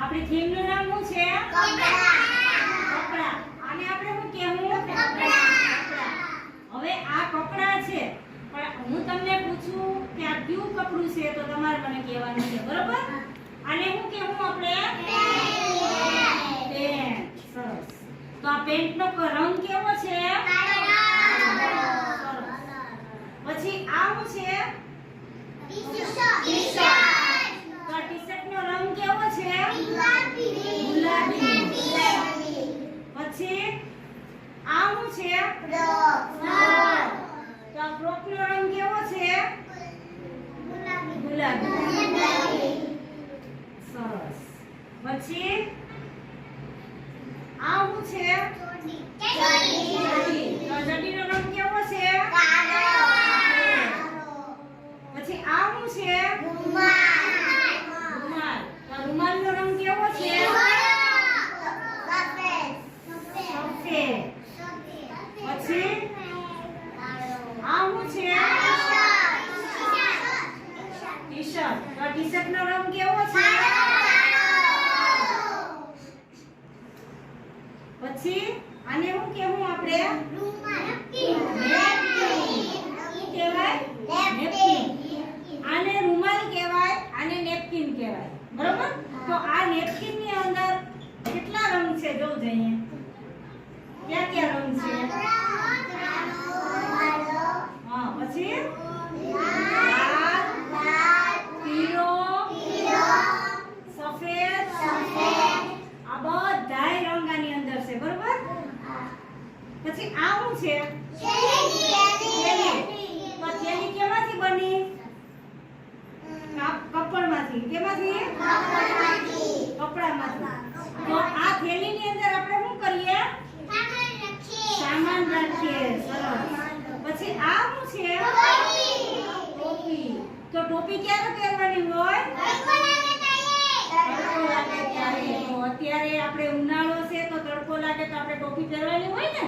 આપણી થીમ નું નામ શું છે? કપડા. કપડા. આને આપણે શું કહેવું? કપડા. હવે આ કપડા છે, પણ હું તમને પૂછું કે આ કયું કપડું છે તો તમારે મને કહેવાનું છે, બરોબર? આને શું કહેવું આપણે? પેન્ટ. સરસ. તો આ પેન્ટ નો રંગ કેવો છે? પછી આ શું છે? ટી-શર્ટ. તો આ ટી-શર્ટ નો રંગ કેવો છે? ગુલાબી. પછી આ શું છે? ફ્રોક. તો આ ફ્રોક નો રંગ કેવો છે? ગુલાબી. સરસ. પછી આ શું છે? ચડ્ડી. તો ચડ્ડી નો રંગ કેવો છે? પછી આ શું છે? રૂમાલ. તો રૂમાલ નો રંગ કેવો છે? સફેદ. પછી આ શું છે? ટી-શર્ટ. તો ટી-શર્ટ નો રંગ કેવો છે? પછી આને શું કહેવું આપણે? આને રૂમાલ કહેવાય, આને નેપકિન કહેવાય, બરોબર? તો આ નેપકિન ની અંદર કેટલા રંગ છે જોઉં જોઈએ. ક્યાં ક્યાં રંગ છે? હા. પછી લાલ, પીળો, સફેદ. આ બધાય રંગ આની અંદર છે, બરોબર? પછી આ શું છે? થેલી. તો થેલી કેમાંથી બની? કપડમાંથી. કેમાંથી? કપડામાંથી. તો આ થેલીની અંદર આપણે શું કરીએ? સામાન રાખીએ. સરસ. પછી આ શું છે? ટોપી. તો ટોપી ક્યારે પહેરવાની હોય? તડકો લાગે ત્યારે. તો અત્યારે આપણે ઉનાળો છે તો તડકો લાગે તો આપણે ટોપી પહેરવાની હોય ને.